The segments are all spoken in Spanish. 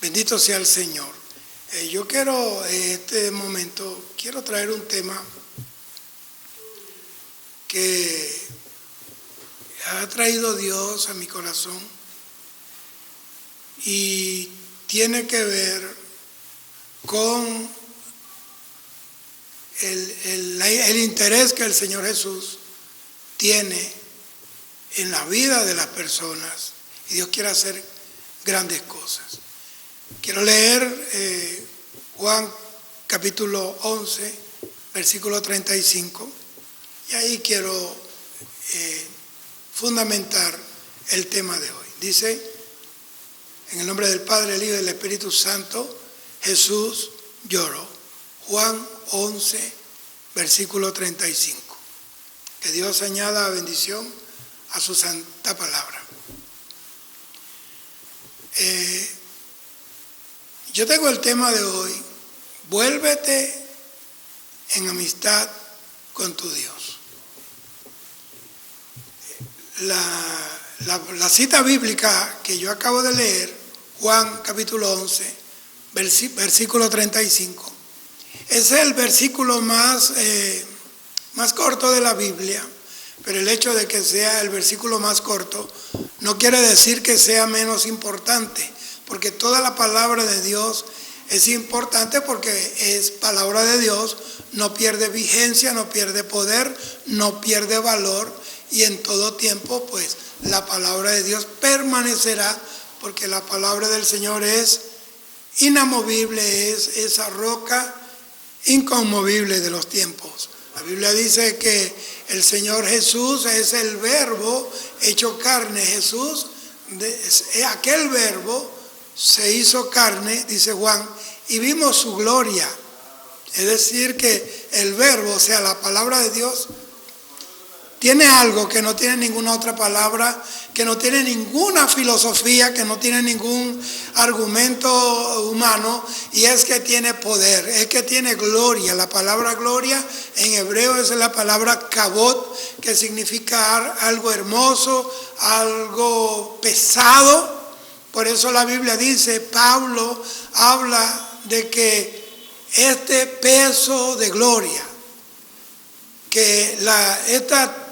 Bendito sea el Señor. Yo quiero, en este momento, traer un tema que ha traído Dios a mi corazón y tiene que ver con el interés que el Señor Jesús tiene en la vida de las personas, y Dios quiere hacer grandes cosas. Quiero leer Juan capítulo 11, versículo 35, y ahí quiero fundamentar el tema de hoy. Dice: en el nombre del Padre, del Hijo y del Espíritu Santo, Jesús lloró. Juan 11, versículo 35. Que Dios añada bendición a su santa palabra. Yo tengo el tema de hoy: vuélvete en amistad con tu Dios. La cita bíblica que yo acabo de leer, Juan capítulo 11, versículo 35, es el versículo más corto de la Biblia, pero el hecho de que sea el versículo más corto no quiere decir que sea menos importante, porque toda la palabra de Dios es importante, porque es palabra de Dios, no pierde vigencia, no pierde poder, no pierde valor, y en todo tiempo pues la palabra de Dios permanecerá, porque la palabra del Señor es inamovible, es esa roca inconmovible de los tiempos. La Biblia dice que el Señor Jesús es el verbo hecho carne. Jesús, aquel verbo se hizo carne, dice Juan, y vimos su gloria. Es decir, que el verbo, o sea, la palabra de Dios, tiene algo que no tiene ninguna otra palabra, que no tiene ninguna filosofía, que no tiene ningún argumento humano, y es que tiene poder, es que tiene gloria. La palabra gloria en hebreo es la palabra kabod, que significa algo hermoso, algo pesado. Por eso la Biblia dice, Pablo habla de que este peso de gloria, que esta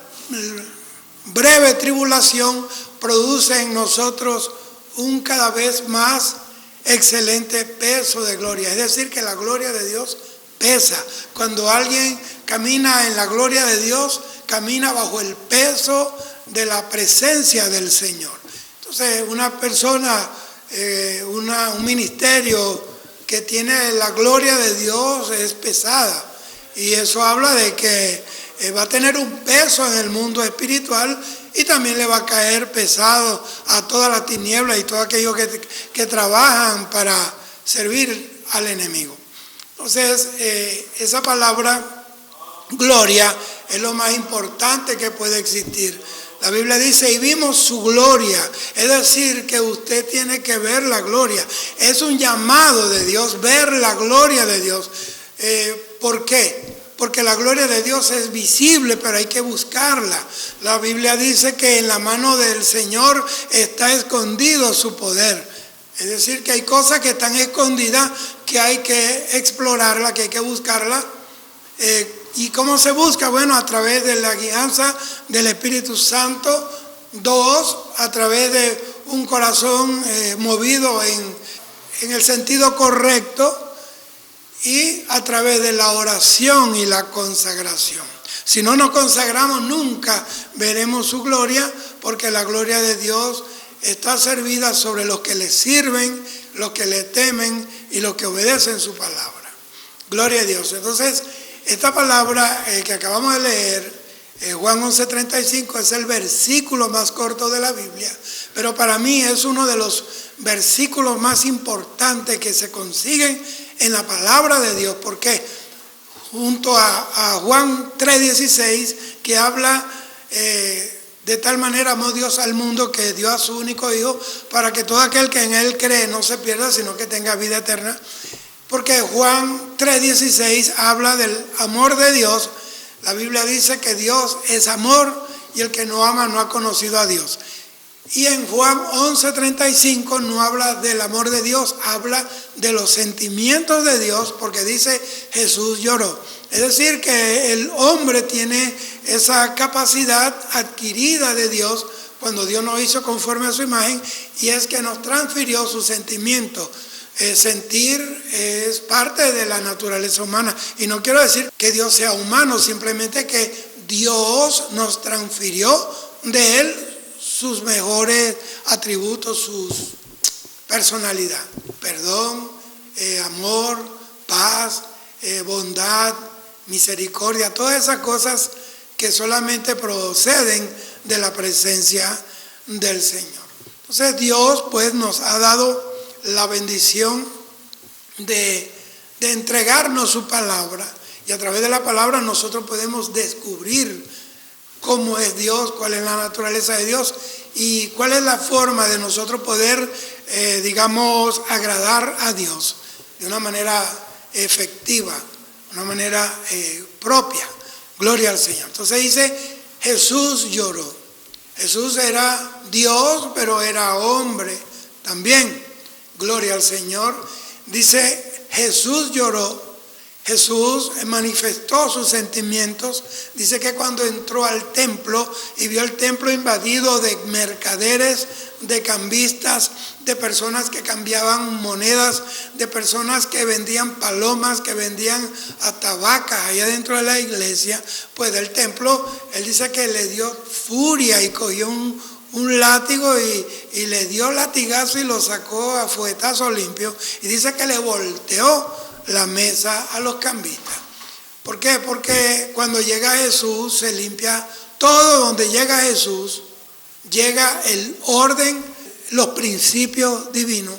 breve tribulación produce en nosotros un cada vez más excelente peso de gloria. Es decir, que la gloria de Dios pesa. Cuando alguien camina en la gloria de Dios, camina bajo el peso de la presencia del Señor. Entonces, una persona, un ministerio que tiene la gloria de Dios es pesada, y eso habla de que va a tener un peso en el mundo espiritual, y también le va a caer pesado a todas las tinieblas y todos aquellos que trabajan para servir al enemigo. Entonces, esa palabra gloria es lo más importante que puede existir. La Biblia dice, y vimos su gloria. Es decir, que usted tiene que ver la gloria. Es un llamado de Dios, ver la gloria de Dios. ¿Por qué? Porque la gloria de Dios es visible, pero hay que buscarla. La Biblia dice que en la mano del Señor está escondido su poder. Es decir, que hay cosas que están escondidas, que hay que explorarla, que hay que buscarla. ¿Y cómo se busca? Bueno, a través de la guianza del Espíritu Santo. 2, a través de un corazón movido en el sentido correcto, y a través de la oración y la consagración. Si no nos consagramos, nunca veremos su gloria, porque la gloria de Dios está servida sobre los que le sirven, los que le temen y los que obedecen su palabra. Gloria a Dios. Entonces, esta palabra que acabamos de leer, Juan 11:35, es el versículo más corto de la Biblia, pero para mí es uno de los versículos más importantes que se consiguen en la palabra de Dios. ¿Por qué? Junto a Juan 3:16, que habla de tal manera amó Dios al mundo que dio a su único Hijo, para que todo aquel que en Él cree no se pierda, sino que tenga vida eterna. Porque Juan 3:16 habla del amor de Dios. La Biblia dice que Dios es amor, y el que no ama no ha conocido a Dios. Y en Juan 11:35 no habla del amor de Dios, habla de los sentimientos de Dios, porque dice Jesús lloró. Es decir, que el hombre tiene esa capacidad adquirida de Dios cuando Dios nos hizo conforme a su imagen, y es que nos transfirió sus sentimientos. Sentir es parte de la naturaleza humana. Y no quiero decir que Dios sea humano, simplemente que Dios nos transfirió de Él sus mejores atributos, su personalidad, perdón, amor, paz, bondad, misericordia, todas esas cosas que solamente proceden de la presencia del Señor. Entonces Dios pues nos ha dado la bendición de entregarnos su palabra, y a través de la palabra nosotros podemos descubrir cómo es Dios, cuál es la naturaleza de Dios y cuál es la forma de nosotros poder, agradar a Dios de una manera efectiva, una manera propia. Gloria al Señor. Entonces dice, Jesús lloró. Jesús era Dios, pero era hombre también. Gloria al Señor. Dice, Jesús lloró. Jesús manifestó sus sentimientos. Dice que cuando entró al templo y vio el templo invadido de mercaderes, de cambistas, de personas que cambiaban monedas, de personas que vendían palomas, que vendían hasta vacas allá dentro de la iglesia, pues del templo, él dice que le dio furia y cogió un látigo y le dio latigazo y lo sacó a fuetazo limpio, y dice que le volteó la mesa a los cambistas. ¿Por qué? Porque cuando llega Jesús se limpia todo. Donde llega Jesús, llega el orden, los principios divinos,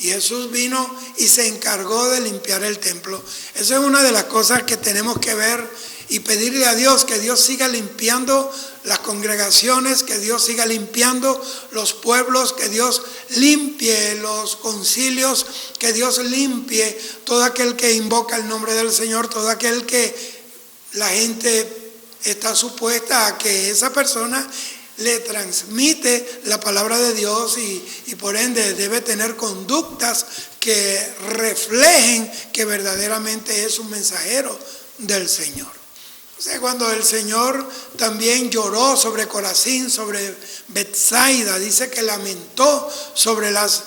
y Jesús vino y se encargó de limpiar el templo. Esa es una de las cosas que tenemos que ver y pedirle a Dios, que Dios siga limpiando las congregaciones, que Dios siga limpiando los pueblos, que Dios limpie los concilios, que Dios limpie todo aquel que invoca el nombre del Señor, todo aquel que la gente está supuesta a que esa persona le transmite la palabra de Dios, y por ende debe tener conductas que reflejen que verdaderamente es un mensajero del Señor. O sea, cuando el Señor también lloró sobre Corazín, sobre Betsaida, dice que lamentó sobre las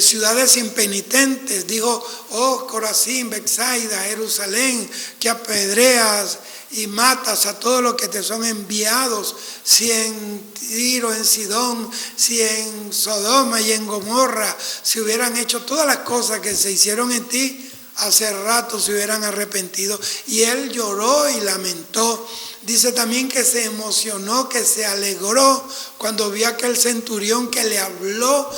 ciudades impenitentes. Dijo, oh Corazín, Betsaida, Jerusalén, que apedreas y matas a todos los que te son enviados, si en Tiro, en Sidón, si en Sodoma y en Gomorra se hubieran hecho todas las cosas que se hicieron en ti, hace rato se hubieran arrepentido. Y él lloró y lamentó. Dice también que se emocionó, que se alegró cuando vio a aquel centurión que le habló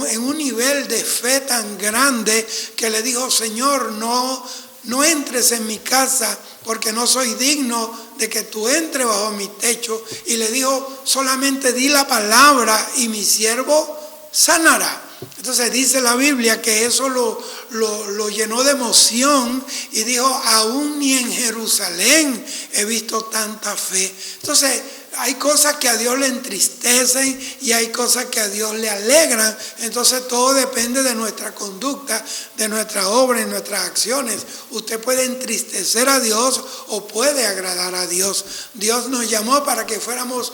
en un nivel de fe tan grande, que le dijo, Señor, no entres en mi casa, porque no soy digno de que tú entres bajo mi techo. Y le dijo, solamente di la palabra y mi siervo sanará. Entonces dice la Biblia que eso lo llenó de emoción, y dijo, aún ni en Jerusalén he visto tanta fe. Entonces hay cosas que a Dios le entristecen y hay cosas que a Dios le alegran. Entonces todo depende de nuestra conducta, de nuestra obra y nuestras acciones. Usted puede entristecer a Dios o puede agradar a Dios. Dios nos llamó para que fuéramos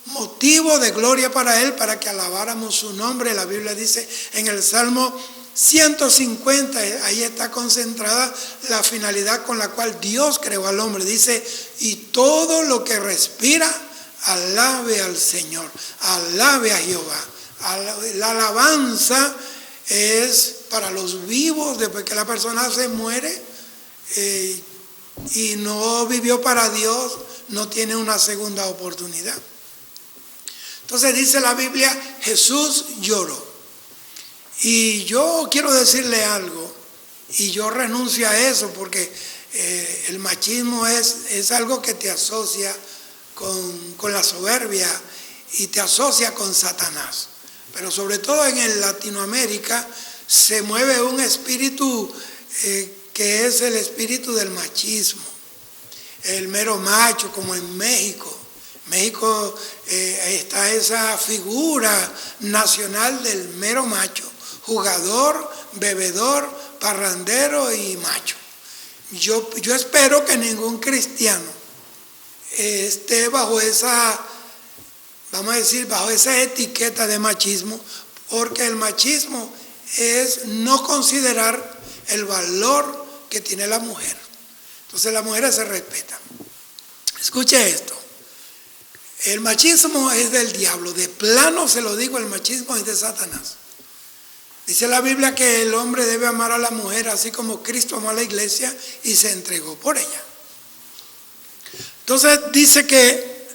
motivo de gloria para Él, para que alabáramos su nombre. La Biblia dice en el Salmo 150, ahí está concentrada la finalidad con la cual Dios creó al hombre. Dice, y todo lo que respira, alabe al Señor, alabe a Jehová. La alabanza es para los vivos. Después que la persona se muere y no vivió para Dios, no tiene una segunda oportunidad. Entonces dice la Biblia, Jesús lloró. Y yo quiero decirle algo, y yo renuncio a eso, porque el machismo es algo que te asocia con la soberbia y te asocia con Satanás. Pero sobre todo en Latinoamérica se mueve un espíritu que es el espíritu del machismo. El mero macho, como en México. México está esa figura nacional del mero macho, jugador, bebedor, parrandero y macho. Yo espero que ningún cristiano esté bajo esa, vamos a decir, bajo esa etiqueta de machismo, porque el machismo es no considerar el valor que tiene la mujer. Entonces las mujeres se respetan. Escuche esto. El machismo es del diablo. De plano se lo digo, el machismo es de Satanás. Dice la Biblia que el hombre debe amar a la mujer así como Cristo amó a la iglesia y se entregó por ella. Entonces dice que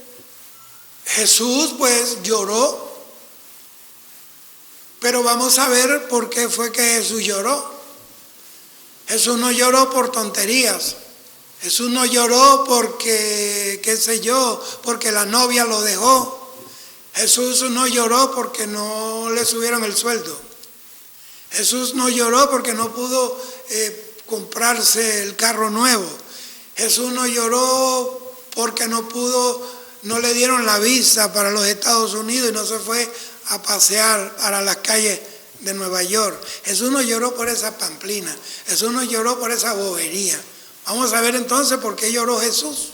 Jesús pues lloró, pero vamos a ver por qué fue que Jesús lloró. Jesús no lloró por tonterías. Jesús no lloró porque, qué sé yo, porque la novia lo dejó. Jesús no lloró porque no le subieron el sueldo. Jesús no lloró porque no pudo comprarse el carro nuevo. Jesús no lloró porque no le dieron la visa para los Estados Unidos y no se fue a pasear para las calles de Nueva York. Jesús no lloró por esa pamplina. Jesús no lloró por esa bobería. Vamos a ver entonces por qué lloró Jesús.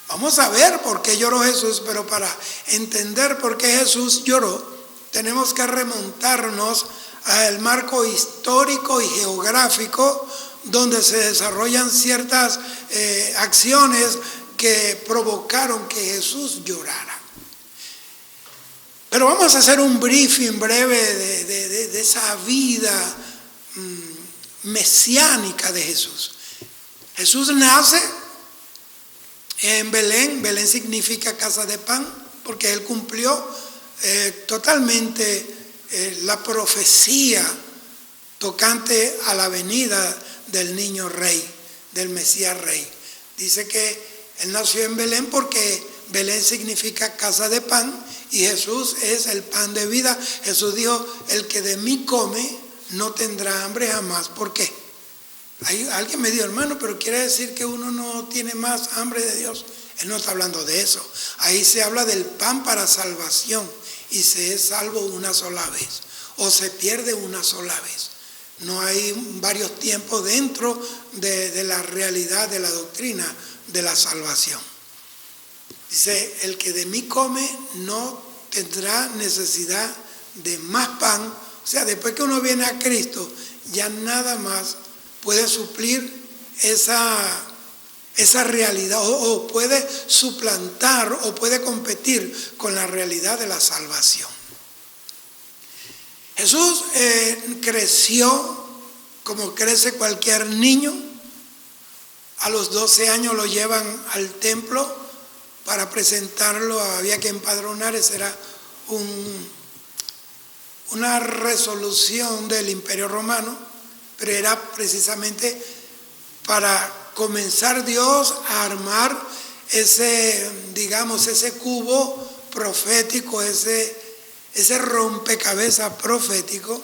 Vamos a ver por qué lloró Jesús, pero para entender por qué Jesús lloró, tenemos que remontarnos al marco histórico y geográfico donde se desarrollan ciertas acciones que provocaron que Jesús llorara. Pero vamos a hacer un briefing breve de esa vida mesiánica de Jesús. Jesús nace en Belén. Belén significa casa de pan, porque él cumplió totalmente la profecía tocante a la venida del niño rey, del Mesías rey. Dice que él nació en Belén porque Belén significa casa de pan y Jesús es el pan de vida. Jesús dijo, el que de mí come no tendrá hambre jamás. ¿Por qué? Alguien me dijo, hermano, pero quiere decir que uno no tiene más hambre de Dios. Él no está hablando de eso. Ahí se habla del pan para salvación y se es salvo una sola vez o se pierde una sola vez. No hay varios tiempos dentro de la realidad de la doctrina de la salvación. Dice, el que de mí come no tendrá necesidad de más pan. O sea, después que uno viene a Cristo, ya nada más puede suplir esa realidad o puede suplantar o puede competir con la realidad de la salvación. Jesús creció como crece cualquier niño. A los 12 años lo llevan al templo para presentarlo. Había que empadronar, esa era una resolución del Imperio Romano, pero era precisamente para comenzar Dios a armar ese cubo profético, ese rompecabezas profético.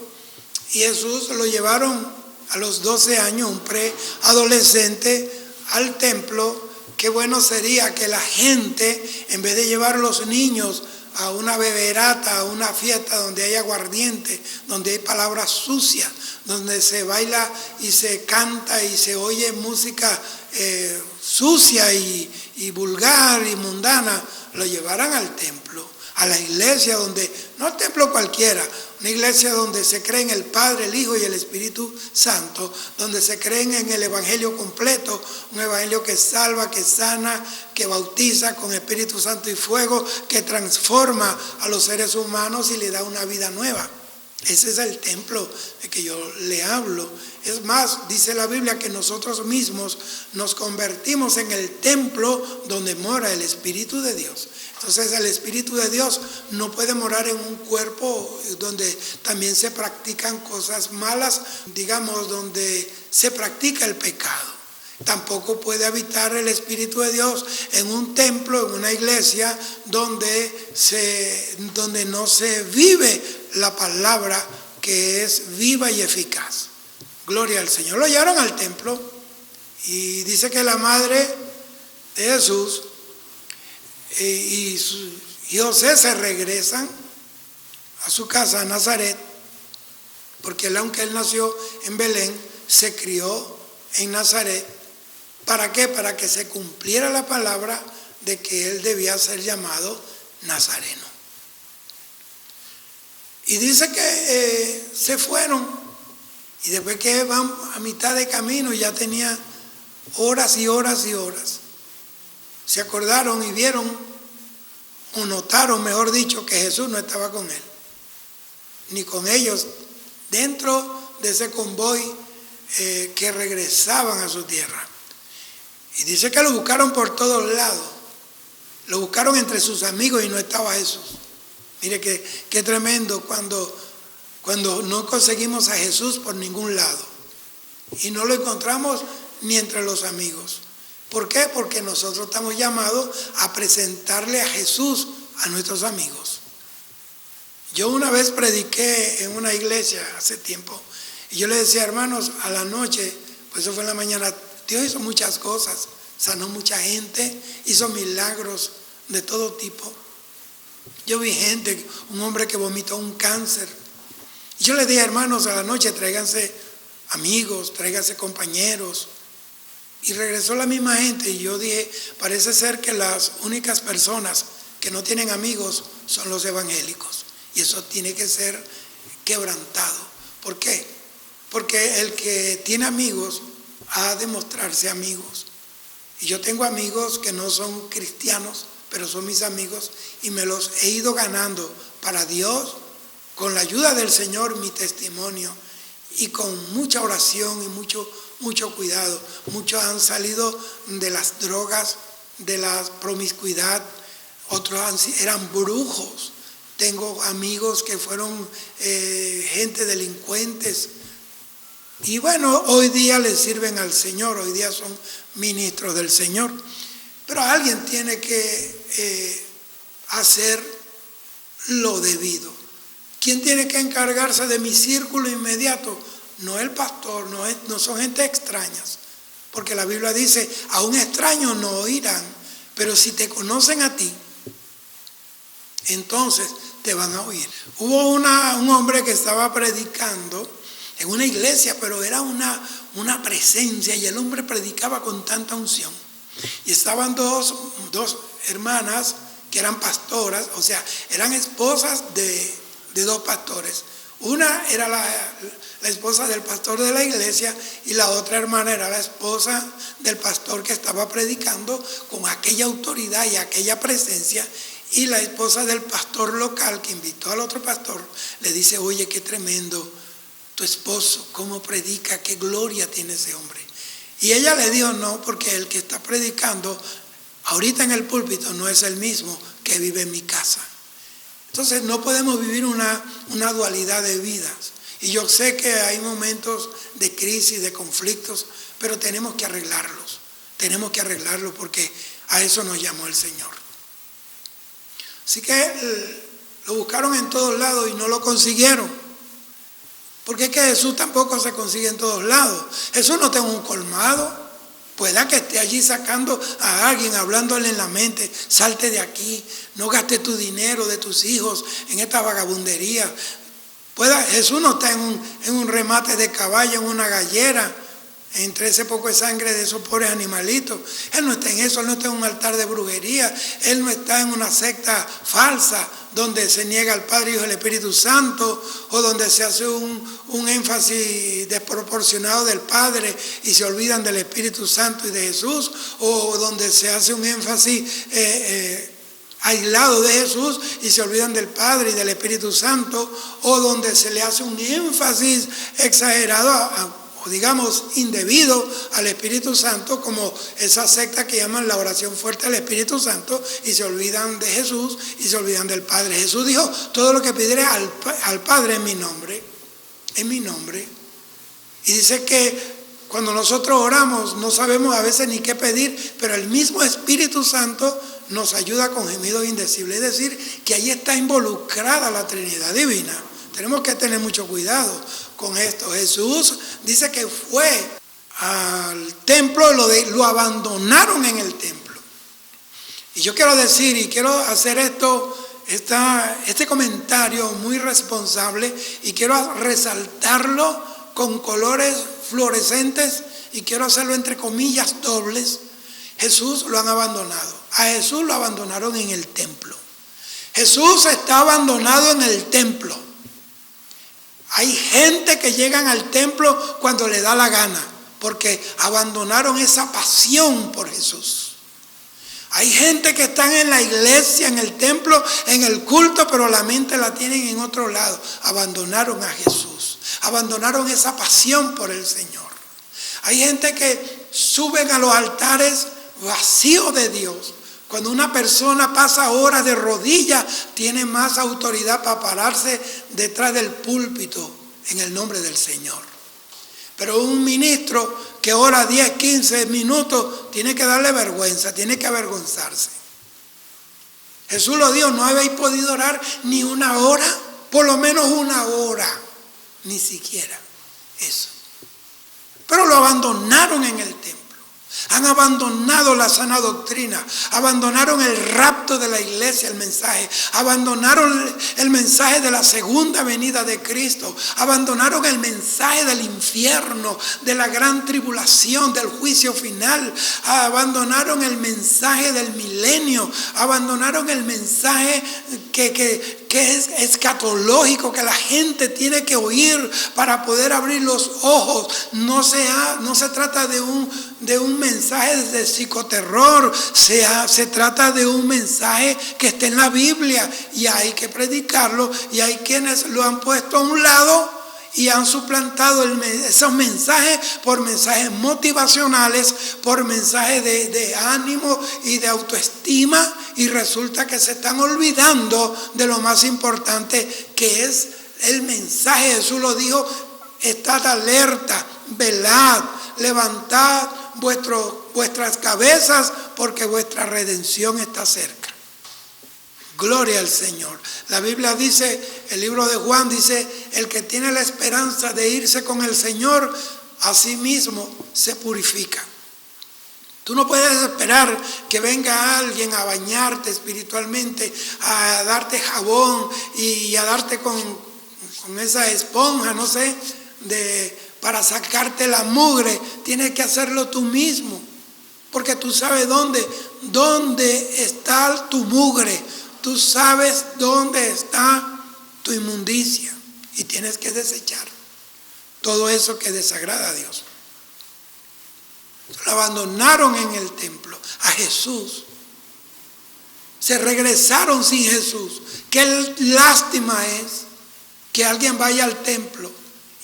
Y Jesús lo llevaron a los 12 años, un preadolescente, al templo. Qué bueno sería que la gente, en vez de llevar a los niños a una beberata, a una fiesta donde hay aguardiente, donde hay palabras sucias, donde se baila y se canta y se oye música sucia y vulgar y mundana, lo llevaran al templo, a la iglesia donde, no al templo cualquiera, una iglesia donde se cree en el Padre, el Hijo y el Espíritu Santo, donde se creen en el Evangelio completo, un Evangelio que salva, que sana, que bautiza con Espíritu Santo y fuego, que transforma a los seres humanos y le da una vida nueva. Ese es el templo de que yo le hablo. Es más, dice la Biblia que nosotros mismos nos convertimos en el templo donde mora el Espíritu de Dios. Entonces el Espíritu de Dios no puede morar en un cuerpo donde también se practican cosas malas, digamos, donde se practica el pecado. Tampoco puede habitar el Espíritu de Dios en un templo, en una iglesia donde no se vive la palabra que es viva y eficaz. Gloria al Señor. Lo llevaron al templo y dice que la madre de Jesús y José se regresan a su casa, a Nazaret, porque aunque él nació en Belén, se crió en Nazaret. ¿Para qué? Para que se cumpliera la palabra de que él debía ser llamado Nazareno. Y dice que se fueron, y después que van a mitad de camino, ya tenía horas y horas y horas, se acordaron y vieron, o notaron, mejor dicho, que Jesús no estaba con él, ni con ellos, dentro de ese convoy que regresaban a su tierra. Y dice que lo buscaron por todos lados, lo buscaron entre sus amigos y no estaba Jesús. Mire qué tremendo cuando no conseguimos a Jesús por ningún lado y no lo encontramos ni entre los amigos. ¿Por qué? Porque nosotros estamos llamados a presentarle a Jesús a nuestros amigos. Yo una vez prediqué en una iglesia hace tiempo y yo le decía, hermanos, a la noche, pues eso fue en la mañana, Dios hizo muchas cosas, sanó mucha gente, hizo milagros de todo tipo. Yo vi gente, un hombre que vomitó un cáncer. Y yo le dije, hermanos, a la noche tráiganse amigos, tráiganse compañeros. Y regresó la misma gente y yo dije, parece ser que las únicas personas que no tienen amigos son los evangélicos. Y eso tiene que ser quebrantado. ¿Por qué? Porque el que tiene amigos ha de mostrarse amigos. Y yo tengo amigos que no son cristianos, pero son mis amigos y me los he ido ganando para Dios, con la ayuda del Señor, mi testimonio, y con mucha oración y mucho cuidado. Muchos han salido de las drogas, de la promiscuidad, otros eran brujos. Tengo amigos que fueron gente delincuentes. Y bueno, hoy día les sirven al Señor, hoy día son ministros del Señor. Pero alguien tiene que hacer lo debido. ¿Quién tiene que encargarse de mi círculo inmediato? No el pastor, no son gente extrañas. Porque la Biblia dice, a un extraño no oirán, pero si te conocen a ti, entonces te van a oír. Hubo un hombre que estaba predicando en una iglesia, pero era una presencia y el hombre predicaba con tanta unción. Y estaban dos hermanas que eran pastoras, o sea, eran esposas de dos pastores. Una era la esposa del pastor de la iglesia y la otra hermana era la esposa del pastor que estaba predicando con aquella autoridad y aquella presencia. Y la esposa del pastor local que invitó al otro pastor le dice, oye, qué tremendo tu esposo, cómo predica, qué gloria tiene ese hombre. Y ella le dijo, no, porque el que está predicando ahorita en el púlpito no es el mismo que vive en mi casa. Entonces no podemos vivir una dualidad de vidas. Y yo sé que hay momentos de crisis, de conflictos, pero tenemos que arreglarlos. Tenemos que arreglarlos porque a eso nos llamó el Señor. Así que lo buscaron en todos lados y no lo consiguieron. Porque es que Jesús tampoco se consigue en todos lados. Jesús no tiene un colmado. Pueda que esté allí sacando a alguien, hablándole en la mente, salte de aquí, no gastes tu dinero de tus hijos en esta vagabundería. Jesús no está en un remate de caballo, en una gallera, entre ese poco de sangre de esos pobres animalitos. Él no está en eso, Él no está en un altar de brujería, Él no está en una secta falsa donde se niega al Padre, Hijo y el Espíritu Santo, o donde se hace un énfasis desproporcionado del Padre y se olvidan del Espíritu Santo y de Jesús, o donde se hace un énfasis aislado de Jesús y se olvidan del Padre y del Espíritu Santo, o donde se le hace un énfasis exagerado o digamos indebido al Espíritu Santo, como esa secta que llaman la oración fuerte al Espíritu Santo, y se olvidan de Jesús y se olvidan del Padre. Jesús dijo, todo lo que pediré al Padre en mi nombre. Y dice que cuando nosotros oramos no sabemos a veces ni qué pedir, pero el mismo Espíritu Santo nos ayuda con gemidos indecibles. Es decir, que ahí está involucrada la Trinidad Divina. Tenemos que tener mucho cuidado con esto. Jesús dice que fue al templo, lo abandonaron en el templo. Y yo quiero decir y quiero hacer este comentario muy responsable y quiero resaltarlo con colores fluorescentes y quiero hacerlo entre comillas dobles. Jesús lo han abandonado. A Jesús lo abandonaron en el templo. Jesús está abandonado en el templo. Hay gente que llegan al templo cuando le da la gana, porque abandonaron esa pasión por Jesús. Hay gente que están en la iglesia, en el templo, en el culto, pero la mente la tienen en otro lado. Abandonaron a Jesús. Abandonaron esa pasión por el Señor. Hay gente que suben a los altares vacíos de Dios. Cuando una persona pasa horas de rodillas, tiene más autoridad para pararse detrás del púlpito en el nombre del Señor. Pero un ministro que ora 10, 15 minutos, tiene que darle vergüenza, tiene que avergonzarse. Jesús lo dijo, no habéis podido orar ni una hora, por lo menos una hora, ni siquiera eso. Pero lo abandonaron en el templo. Han abandonado la sana doctrina, abandonaron el rapto de la iglesia, el mensaje, abandonaron el mensaje de la segunda venida de Cristo, abandonaron el mensaje del infierno, de la gran tribulación, del juicio final, abandonaron el mensaje del milenio, abandonaron el mensaje que es escatológico, que la gente tiene que oír para poder abrir los ojos. No se trata de un mensaje de psicoterror, se trata de un mensaje que está en la Biblia y hay que predicarlo, y hay quienes lo han puesto a un lado y han suplantado esos mensajes por mensajes motivacionales, por mensajes de ánimo y de autoestima, y resulta que se están olvidando de lo más importante, que es el mensaje. Jesús lo dijo: estad alerta, velad, levantad vuestras cabezas, porque vuestra redención está cerca. Gloria al Señor. La Biblia dice, el libro de Juan dice, el que tiene la esperanza de irse con el Señor, a sí mismo se purifica. Tú no puedes esperar que venga alguien a bañarte espiritualmente, a darte jabón y a darte con esa esponja, no sé, para sacarte la mugre. Tienes que hacerlo tú mismo, porque tú sabes dónde está tu mugre, tú sabes dónde está tu inmundicia, y tienes que desechar todo eso que desagrada a Dios. Lo abandonaron en el templo a Jesús, se regresaron sin Jesús. Qué lástima es que alguien vaya al templo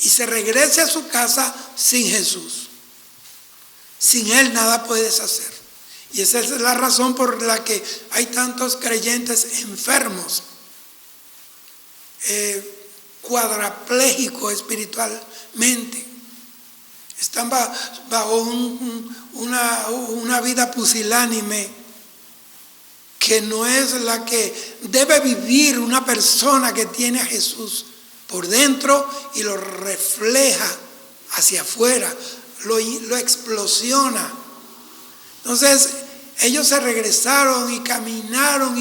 y se regrese a su casa sin Jesús. Sin Él nada puedes hacer. Y esa es la razón por la que hay tantos creyentes enfermos, cuadraplégicos espiritualmente. Están bajo una vida pusilánime que no es la que debe vivir una persona que tiene a Jesús por dentro y lo refleja hacia afuera, lo explosiona. Entonces ellos se regresaron y caminaron,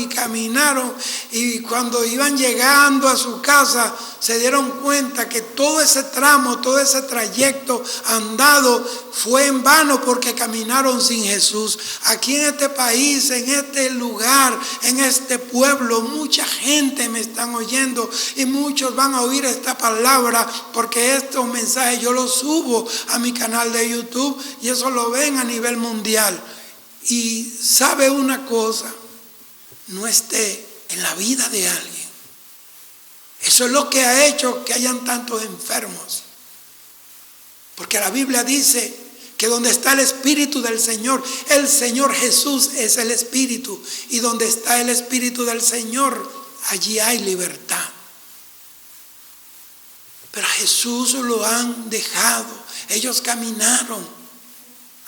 y cuando iban llegando a su casa se dieron cuenta que todo ese tramo, todo ese trayecto andado fue en vano, porque caminaron sin Jesús. Aquí en este país, en este lugar, en este pueblo, mucha gente me están oyendo y muchos van a oír esta palabra, porque estos mensajes yo los subo a mi canal de YouTube y eso lo ven a nivel mundial. Y sabe una cosa, no esté en la vida de alguien. Eso es lo que ha hecho que hayan tantos enfermos. Porque la Biblia dice que donde está el Espíritu del Señor, el Señor Jesús es el Espíritu. Y donde está el Espíritu del Señor, allí hay libertad. Pero a Jesús lo han dejado. Ellos caminaron.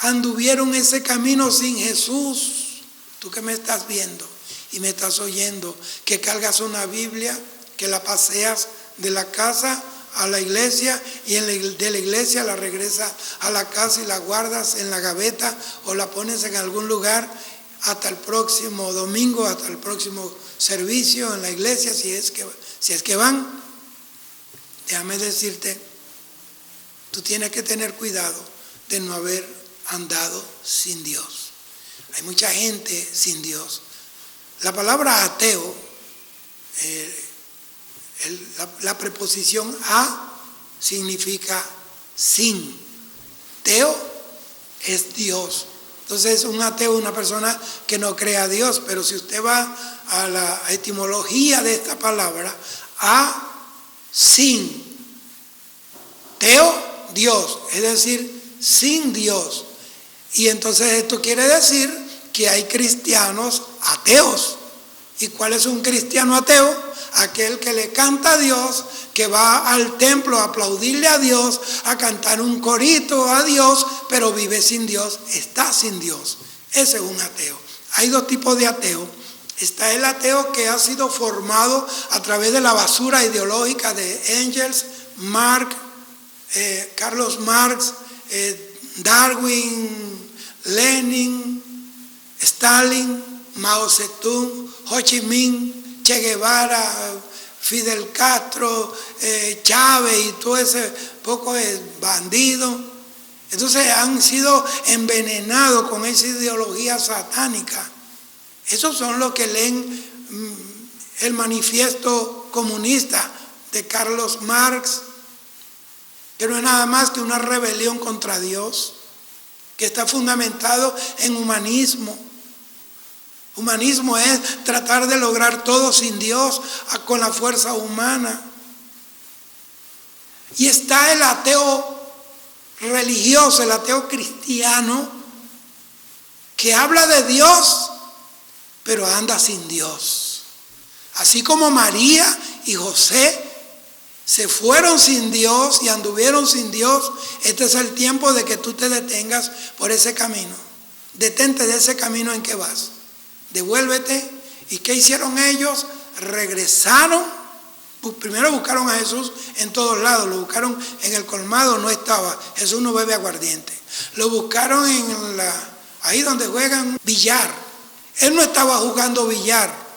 Anduvieron ese camino sin Jesús. Tú que me estás viendo y me estás oyendo, que cargas una Biblia, que la paseas de la casa a la iglesia y de la iglesia la regresas a la casa y la guardas en la gaveta o la pones en algún lugar hasta el próximo domingo, hasta el próximo servicio en la iglesia, si es que van. Déjame decirte, tú tienes que tener cuidado de no haber andado sin Dios. Hay mucha gente sin Dios. La palabra ateo, la preposición a significa sin. Teo es Dios. Entonces un ateo es una persona que no cree a Dios, pero si usted va a la etimología de esta palabra, a sin, teo, Dios, es decir, sin Dios. Y entonces esto quiere decir que hay cristianos ateos. ¿Y cuál es un cristiano ateo? Aquel que le canta a Dios, que va al templo a aplaudirle a Dios, a cantar un corito a Dios, pero vive sin Dios, está sin Dios. Ese es un ateo. Hay dos tipos de ateo. Está el ateo que ha sido formado a través de la basura ideológica de Engels, Marx, Carlos Marx, Darwin, Lenin, Stalin, Mao Zedong, Ho Chi Minh, Che Guevara, Fidel Castro, Chávez y todo ese poco de bandidos. Entonces han sido envenenados con esa ideología satánica. Esos son los que leen el manifiesto comunista de Carlos Marx, que no es nada más que una rebelión contra Dios, que está fundamentado en humanismo. Humanismo es tratar de lograr todo sin Dios, con la fuerza humana. Y está el ateo religioso, el ateo cristiano, que habla de Dios, pero anda sin Dios. Así como María y José se fueron sin Dios y anduvieron sin Dios, este es el tiempo de que tú te detengas por ese camino. Detente de ese camino en que vas. Devuélvete. ¿Y qué hicieron ellos? Regresaron. Primero buscaron a Jesús en todos lados. Lo buscaron en el colmado, no estaba. Jesús no bebe aguardiente. Lo buscaron ahí donde juegan billar. Él no estaba jugando billar.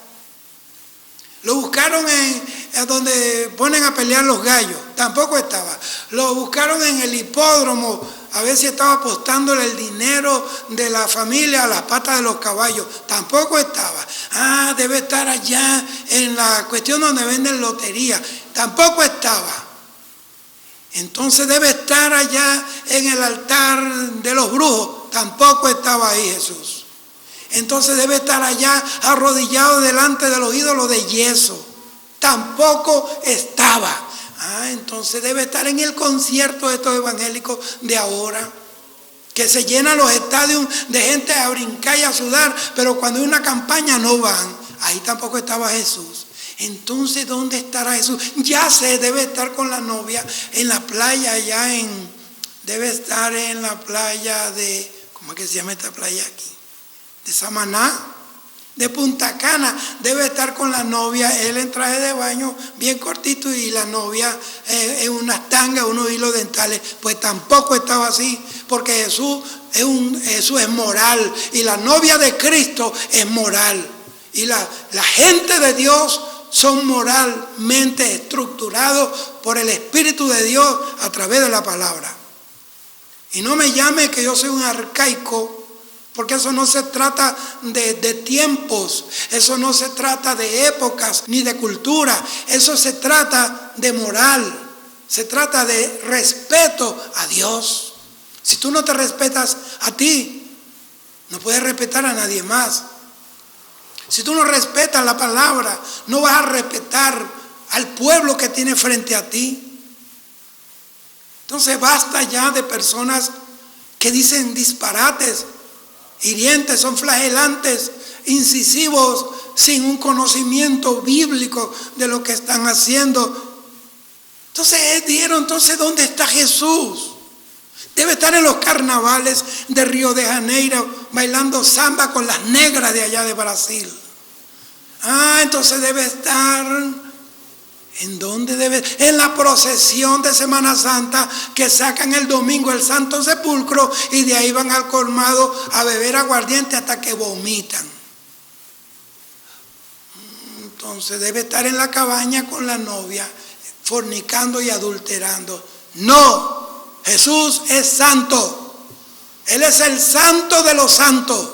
Lo buscaron en donde ponen a pelear los gallos. Tampoco estaba. Lo buscaron en el hipódromo. A ver si estaba apostándole el dinero de la familia a las patas de los caballos. Tampoco estaba. Debe estar allá en la cuestión donde venden lotería. Tampoco estaba. Entonces debe estar allá en el altar de los brujos. Tampoco estaba ahí Jesús. Entonces debe estar allá arrodillado delante de los ídolos de yeso. Tampoco estaba. Entonces debe estar en el concierto de estos evangélicos de ahora, que se llenan los estadios de gente a brincar y a sudar, pero cuando hay una campaña no van. Ahí tampoco estaba Jesús. Entonces, ¿dónde estará Jesús? Ya sé, debe estar con la novia en la playa debe estar en la playa de, ¿cómo es que se llama esta playa aquí? De Samaná. De Punta Cana, debe estar con la novia, él en traje de baño bien cortito y la novia en unas tangas, unos hilos dentales. Pues tampoco estaba así, porque Jesús es moral y la novia de Cristo es moral. Y la gente de Dios son moralmente estructurados por el Espíritu de Dios a través de la palabra. Y no me llame que yo soy un arcaico, porque eso no se trata de tiempos, eso no se trata de épocas ni de cultura, eso se trata de moral, se trata de respeto a Dios. Si tú no te respetas a ti, no puedes respetar a nadie más. Si tú no respetas la palabra, no vas a respetar al pueblo que tiene frente a ti. Entonces basta ya de personas que dicen disparates, hirientes, son flagelantes, incisivos, sin un conocimiento bíblico de lo que están haciendo. Entonces, ¿dónde está Jesús? Debe estar en los carnavales de Río de Janeiro, bailando samba con las negras de allá de Brasil. Entonces debe estar ¿En dónde debe? En la procesión de Semana Santa que sacan el domingo el Santo Sepulcro y de ahí van al colmado a beber aguardiente hasta que vomitan. Entonces debe estar en la cabaña con la novia, fornicando y adulterando. No, Jesús es santo. Él es el santo de los santos.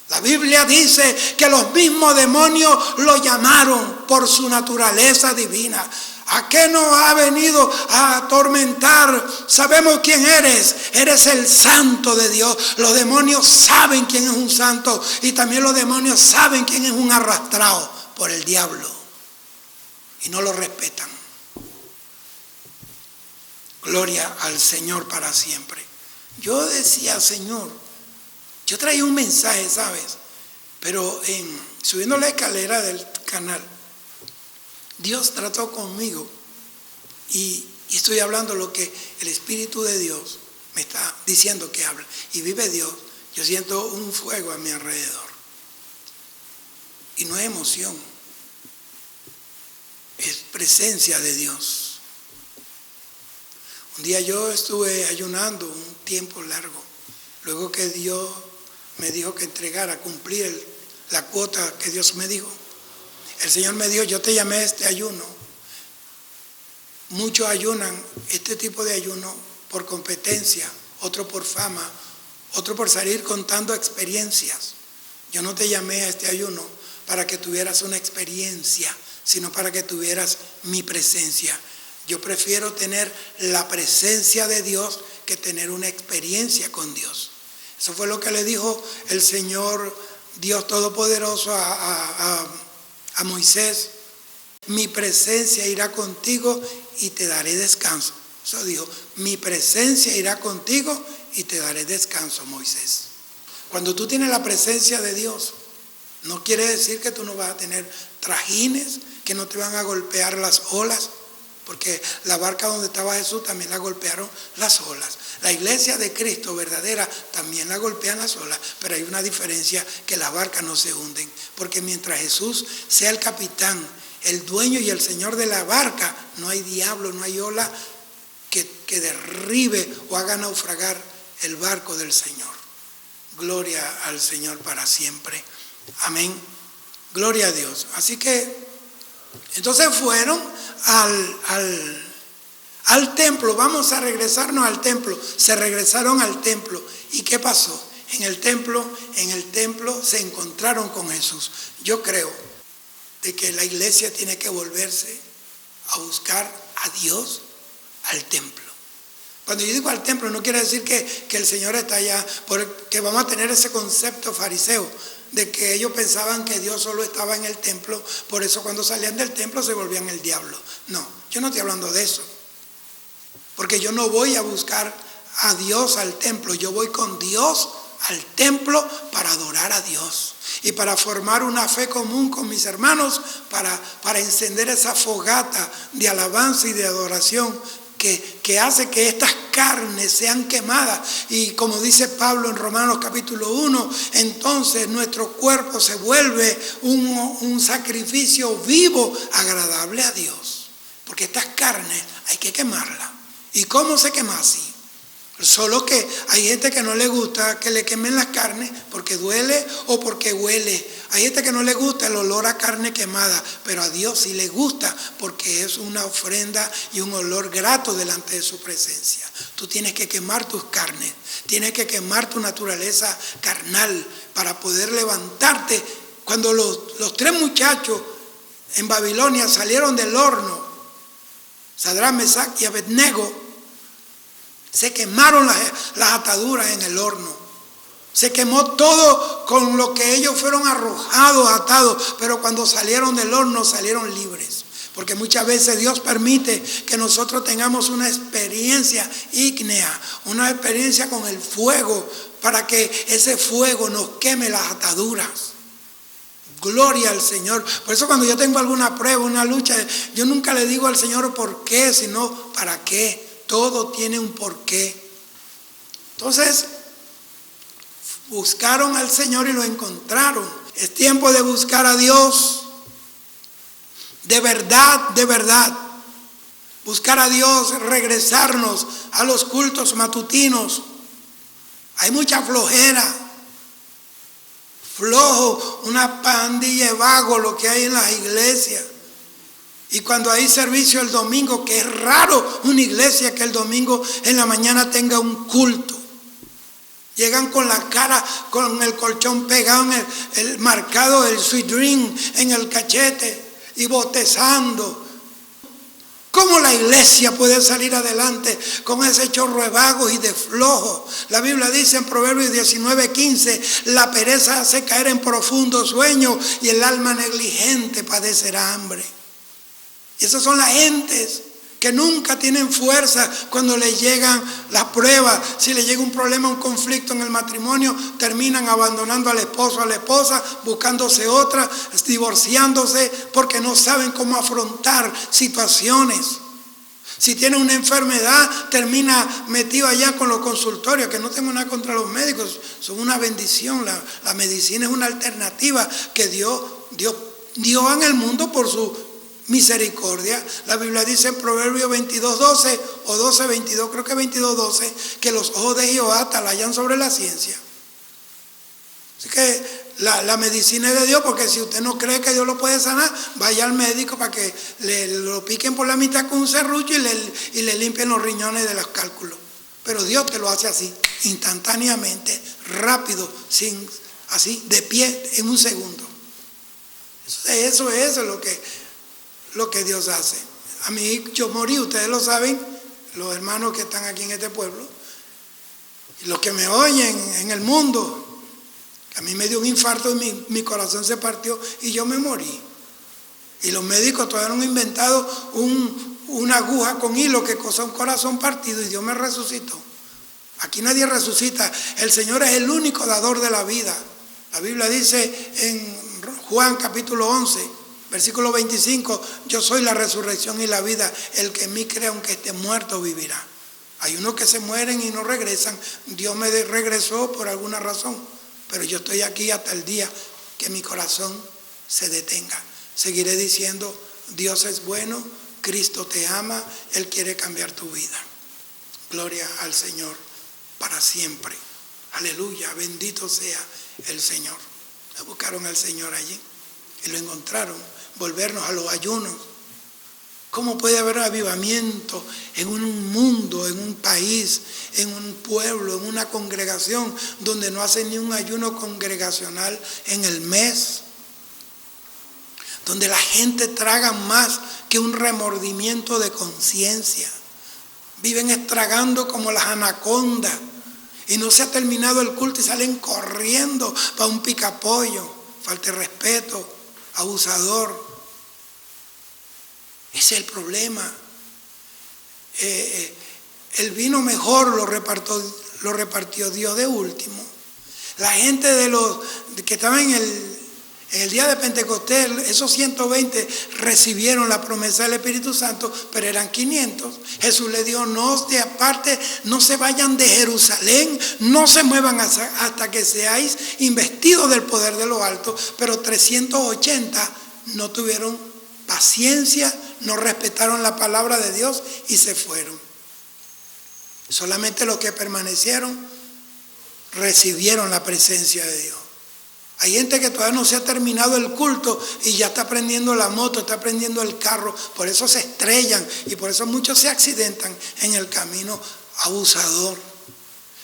La Biblia dice que los mismos demonios lo llamaron por su naturaleza divina. ¿A qué nos ha venido a atormentar? Sabemos quién eres. Eres el santo de Dios. Los demonios saben quién es un santo y también los demonios saben quién es un arrastrado por el diablo y no lo respetan. Gloria al Señor para siempre. Yo decía, Señor, yo traía un mensaje, ¿sabes? Pero subiendo la escalera del canal, Dios trató conmigo y estoy hablando lo que el Espíritu de Dios me está diciendo que habla. Y vive Dios. Yo siento un fuego a mi alrededor. Y no es emoción, es presencia de Dios. Un día yo estuve ayunando un tiempo largo, luego que Dios me dijo que entregara, cumplir la cuota que Dios me dijo. El Señor me dijo, yo te llamé a este ayuno. Muchos ayunan este tipo de ayuno por competencia, otro por fama, otro por salir contando experiencias. Yo no te llamé a este ayuno para que tuvieras una experiencia, sino para que tuvieras mi presencia. Yo prefiero tener la presencia de Dios que tener una experiencia con Dios. Eso fue lo que le dijo el Señor Dios Todopoderoso a Moisés. Mi presencia irá contigo y te daré descanso. Eso dijo, mi presencia irá contigo y te daré descanso, Moisés. Cuando tú tienes la presencia de Dios, no quiere decir que tú no vas a tener trajines, que no te van a golpear las olas, porque la barca donde estaba Jesús también la golpearon las olas. La iglesia de Cristo verdadera también la golpean las olas, pero hay una diferencia, que las barcas no se hunden, porque mientras Jesús sea el capitán, el dueño y el señor de la barca, no hay diablo, no hay ola que derribe o haga naufragar el barco del Señor. Gloria al Señor para siempre. Amén. Gloria a Dios. Así que entonces fueron al templo. Vamos a regresarnos al templo. Se regresaron al templo. ¿Y qué pasó? En el templo se encontraron con Jesús. Yo creo de que la iglesia tiene que volverse a buscar a Dios al templo. Cuando yo digo al templo, no quiere decir que el Señor está allá, porque vamos a tener ese concepto fariseo de que ellos pensaban que Dios solo estaba en el templo, por eso cuando salían del templo se volvían el diablo. No, yo no estoy hablando de eso, porque yo no voy a buscar a Dios al templo, yo voy con Dios al templo para adorar a Dios y para formar una fe común con mis hermanos, para encender esa fogata de alabanza y de adoración que hace que estas carnes sean quemadas. Y como dice Pablo en Romanos capítulo 1, entonces nuestro cuerpo se vuelve un sacrificio vivo, agradable a Dios. Porque estas carnes hay que quemarlas. ¿Y cómo se quema así? Solo que hay gente que no le gusta que le quemen las carnes porque duele o porque huele. Hay gente que no le gusta el olor a carne quemada, pero a Dios sí le gusta porque es una ofrenda y un olor grato delante de su presencia. Tú tienes que quemar tus carnes, tienes que quemar tu naturaleza carnal para poder levantarte. Cuando los tres muchachos en Babilonia salieron del horno, Sadrach, Mesach y Abednego, se quemaron las ataduras en el horno. Se quemó todo con lo que ellos fueron arrojados, atados. Pero cuando salieron del horno salieron libres. Porque muchas veces Dios permite que nosotros tengamos una experiencia ígnea, una experiencia con el fuego, para que ese fuego nos queme las ataduras. Gloria al Señor. Por eso cuando yo tengo alguna prueba, una lucha, yo nunca le digo al Señor por qué, sino para qué. Todo tiene un porqué. Entonces, buscaron al Señor y lo encontraron. Es tiempo de buscar a Dios. de verdad, buscar a Dios, regresarnos a los cultos matutinos. Hay mucha flojera, flojo, una pandilla de vagos lo que hay en las iglesias. Y cuando hay servicio el domingo, que es raro una iglesia que el domingo en la mañana tenga un culto. Llegan con la cara, con el colchón pegado en el marcado, el sweet dream en el cachete y bostezando. ¿Cómo la iglesia puede salir adelante con ese chorro de vagos y de flojos? La Biblia dice en Proverbios 19:15, la pereza hace caer en profundo sueño y el alma negligente padecerá hambre. Y esas son las gentes que nunca tienen fuerza cuando les llegan las pruebas. Si les llega un problema, un conflicto en el matrimonio, terminan abandonando al esposo, a la esposa, buscándose otra, divorciándose, porque no saben cómo afrontar situaciones. Si tiene una enfermedad, termina metido allá con los consultorios, que no tengo nada contra los médicos, son una bendición. La medicina es una alternativa que Dios dio en el mundo por su misericordia. La Biblia dice en Proverbios 22:12 o 12:22, creo que 22:12, que los ojos de Jehová atalayan sobre la ciencia. Así que la medicina es de Dios, porque si usted no cree que Dios lo puede sanar, vaya al médico para que lo piquen por la mitad con un serrucho y le limpien los riñones de los cálculos. Pero Dios te lo hace así, instantáneamente, rápido, así, de pie, en un segundo. Eso es lo que Dios hace. A mí, yo morí, ustedes lo saben, los hermanos que están aquí en este pueblo, y los que me oyen en el mundo. A mí me dio un infarto y mi corazón se partió y yo me morí. Y los médicos todavía no han inventado una aguja con hilo que cosa un corazón partido, y Dios me resucitó. Aquí nadie resucita. El Señor es el único dador de la vida. La Biblia dice en Juan capítulo 11, versículo 25, yo soy la resurrección y la vida. El que en mí cree, aunque esté muerto, vivirá. Hay unos que se mueren y no regresan. Dios me regresó por alguna razón. Pero yo estoy aquí hasta el día que mi corazón se detenga. Seguiré diciendo, Dios es bueno, Cristo te ama, Él quiere cambiar tu vida. Gloria al Señor para siempre. Aleluya, bendito sea el Señor. Buscaron al Señor allí y lo encontraron. Volvernos a los ayunos. ¿Cómo puede haber avivamiento en un mundo, en un país, en un pueblo, en una congregación donde no hacen ni un ayuno congregacional en el mes? Donde la gente traga más que un remordimiento de conciencia. Viven estragando como las anacondas. Y no se ha terminado el culto y salen corriendo para un picapollo. Falta de respeto, abusador. Ese es el problema. El vino mejor lo repartió Dios de último. La gente que estaban en el día de Pentecostés, esos 120 recibieron la promesa del Espíritu Santo, pero eran 500. Jesús le dijo, no se aparte, no se vayan de Jerusalén, no se muevan hasta que seáis investidos del poder de lo alto. Pero 380 no tuvieron paciencia, no respetaron la palabra de Dios y se fueron. Solamente los que permanecieron recibieron la presencia de Dios. Hay gente que todavía no se ha terminado el culto y ya está prendiendo la moto, está prendiendo el carro, por eso se estrellan y por eso muchos se accidentan en el camino abusador.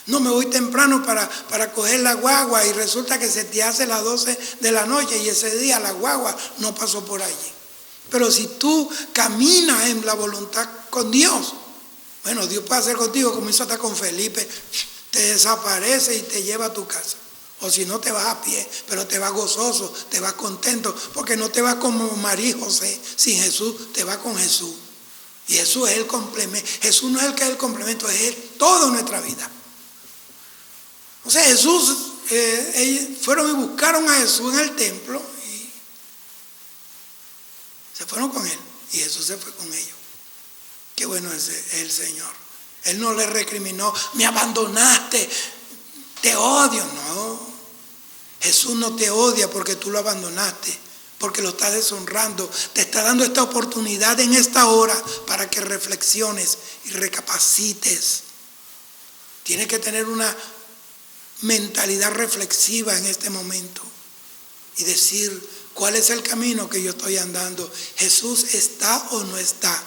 No, me voy temprano para coger la guagua y resulta que se te hace las 12 de la noche y ese día la guagua no pasó por allí. Pero si tú caminas en la voluntad con Dios, bueno, Dios puede hacer contigo como hizo hasta con Felipe, te desaparece y te lleva a tu casa. O si no, te vas a pie, pero te vas gozoso, te vas contento, porque no te vas como María y José sin Jesús, te vas con Jesús. Y Jesús es el complemento. Jesús no es el que es el complemento, es Él toda nuestra vida. O sea, Jesús, ellos fueron y buscaron a Jesús en el templo y se fueron con Él. Y Jesús se fue con ellos. Qué bueno es el Señor. Él no le recriminó, me abandonaste, te odio. No, Jesús no te odia porque tú lo abandonaste, porque lo estás deshonrando. Te está dando esta oportunidad en esta hora para que reflexiones y recapacites. Tienes que tener una mentalidad reflexiva en este momento y decir, ¿cuál es el camino que yo estoy andando? ¿Jesús está o no está?